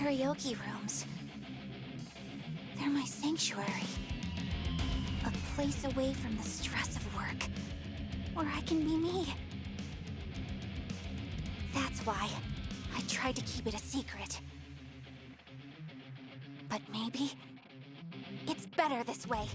karaoke rooms. They're my sanctuary. A place away from the stress of work, where I can be me. That's why I tried to keep it a secret. But maybe it's better this way.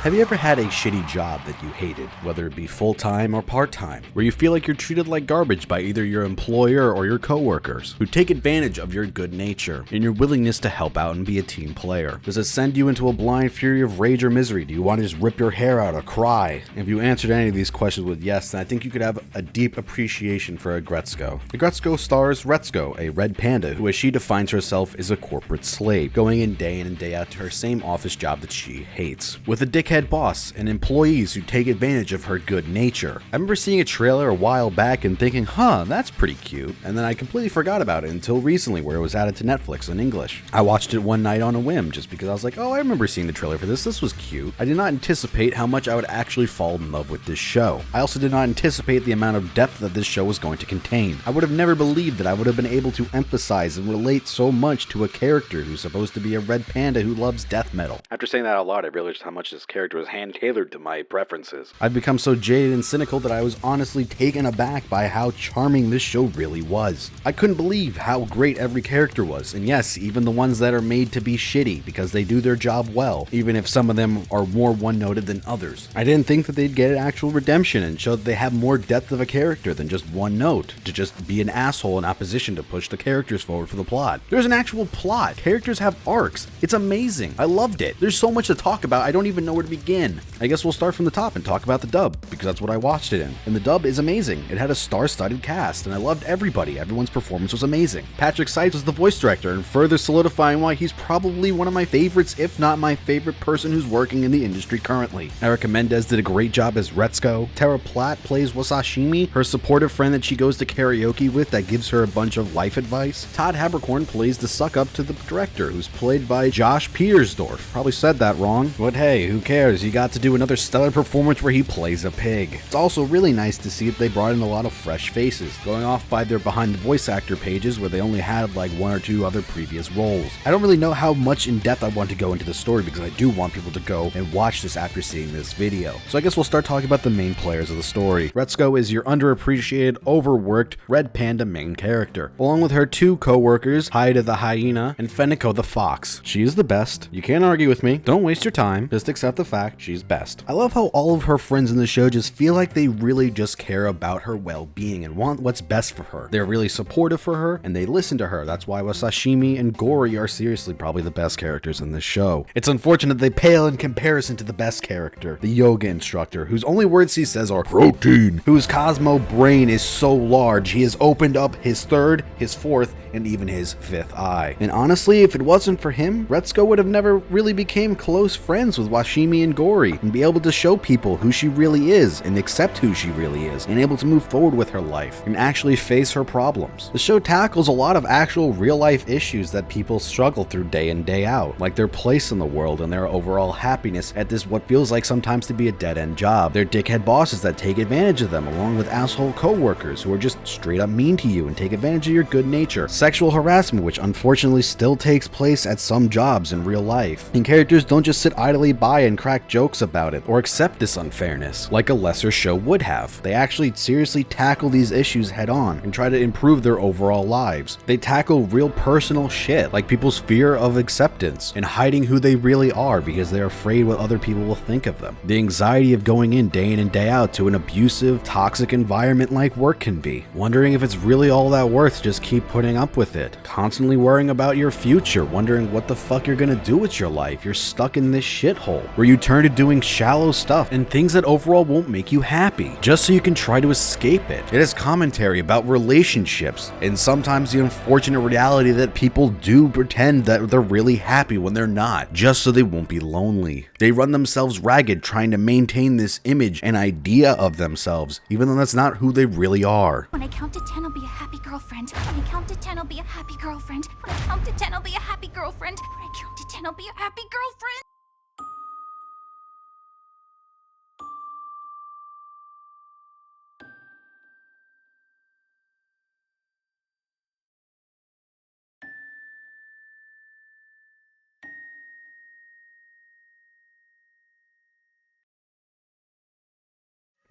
Have you ever had a shitty job that you hated, whether it be full-time or part-time, where you feel like you're treated like garbage by either your employer or your coworkers, who take advantage of your good nature and your willingness to help out and be a team player? Does it send you into a blind fury of rage or misery? Do you want to just rip your hair out or cry? If you answered any of these questions with yes, then I think you could have a deep appreciation for Aggretsuko. Aggretsuko stars Retsuko, a red panda who, as she defines herself, is a corporate slave, going in and day out to her same office job that she hates, with a dickhead boss and employees who take advantage of her good nature. I remember seeing a trailer a while back and thinking, that's pretty cute, and then I completely forgot about it until recently, where it was added to Netflix in English. I watched it one night on a whim just because I was like, I remember seeing the trailer for this was cute. I did not anticipate how much I would actually fall in love with this show. I also did not anticipate the amount of depth that this show was going to contain. I would have never believed that I would have been able to emphasize and relate so much to a character who's supposed to be a red panda who loves death metal. After saying that out loud, I realized how much this character was hand-tailored to my preferences. I've become so jaded and cynical that I was honestly taken aback by how charming this show really was. I couldn't believe how great every character was, and yes, even the ones that are made to be shitty because they do their job well, even if some of them are more one-noted than others. I didn't think that they'd get an actual redemption and show that they have more depth of a character than just one note, to just be an asshole in opposition to push the characters forward for the plot. There's an actual plot. Characters have arcs. It's amazing. I loved it. There's so much to talk about, I don't even know where to begin. I guess we'll start from the top and talk about the dub, because that's what I watched it in. And the dub is amazing. It had a star-studded cast, and I loved everybody. Everyone's performance was amazing. Patrick Seitz was the voice director, and further solidifying why he's probably one of my favorites, if not my favorite person who's working in the industry currently. Erica Mendez did a great job as Retsuko. Tara Platt plays Wasashimi, her supportive friend that she goes to karaoke with that gives her a bunch of life advice. Todd Haberkorn plays the suck-up to the director, who's played by Josh Petersdorf. Probably said that wrong, but hey, who cares? You got to do another stellar performance where he plays a pig. It's also really nice to see that they brought in a lot of fresh faces, going off by their behind the voice actor pages where they only had like one or two other previous roles. I don't really know how much in depth I want to go into the story because I do want people to go and watch this after seeing this video. So I guess we'll start talking about the main players of the story. Retsuko is your underappreciated, overworked red panda main character, along with her two co-workers, Haida the hyena and Feniko the fox. She is the best. You can't argue with me. Don't waste your time. Just accept the fact she's best. I love how all of her friends in the show just feel like they really just care about her well-being and want what's best for her. They're really supportive for her and they listen to her. That's why Wasashimi and Gori are seriously probably the best characters in this show. It's unfortunate they pale in comparison to the best character, the yoga instructor, whose only words he says are protein, whose Cosmo brain is so large he has opened up his third, his fourth, and even his fifth eye. And honestly, if it wasn't for him, Retsuko would have never really became close friends with Washimi and Gori and be able to show people who she really is and accept who she really is and able to move forward with her life and actually face her problems. The show tackles a lot of actual real life issues that people struggle through day in day out, like their place in the world and their overall happiness at this what feels like sometimes to be a dead-end job, their dickhead bosses that take advantage of them, along with asshole co-workers who are just straight up mean to you and take advantage of your good nature, sexual harassment, which unfortunately still takes place at some jobs in real life, and characters don't just sit idly by and crack jokes about it or accept this unfairness like a lesser show would have. They actually seriously tackle these issues head on and try to improve their overall lives. They tackle real personal shit like people's fear of acceptance and hiding who they really are because they're afraid what other people will think of them. The anxiety of going in and day out to an abusive, toxic environment like work can be, wondering if it's really all that worth to just keep putting up with it, constantly worrying about your future, wondering what the fuck you're gonna do with your life. You're stuck in this shithole where you you turn to doing shallow stuff and things that overall won't make you happy, just so you can try to escape it. It is commentary about relationships and sometimes the unfortunate reality that people do pretend that they're really happy when they're not, just so they won't be lonely. They run themselves ragged trying to maintain this image and idea of themselves, even though that's not who they really are. When I count to 10, I'll be a happy girlfriend. When I count to 10, I'll be a happy girlfriend. When I count to 10, I'll be a happy girlfriend. When I count to 10, I'll be a happy girlfriend.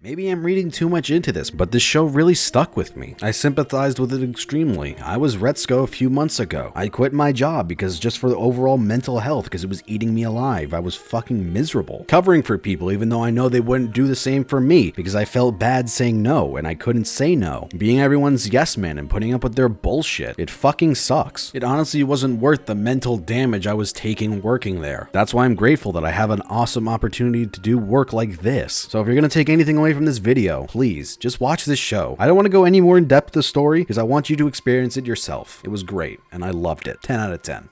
Maybe I'm reading too much into this, but this show really stuck with me. I sympathized with it extremely. I was Retsuko a few months ago. I quit my job because just for the overall mental health, because it was eating me alive. I was fucking miserable. Covering for people even though I know they wouldn't do the same for me because I felt bad saying no and I couldn't say no. Being everyone's yes man and putting up with their bullshit. It fucking sucks. It honestly wasn't worth the mental damage I was taking working there. That's why I'm grateful that I have an awesome opportunity to do work like this. So if you're gonna take anything away from this video, please just watch this show. I don't want to go any more in depth with the story because I want you to experience it yourself. It was great and I loved it. 10 out of 10.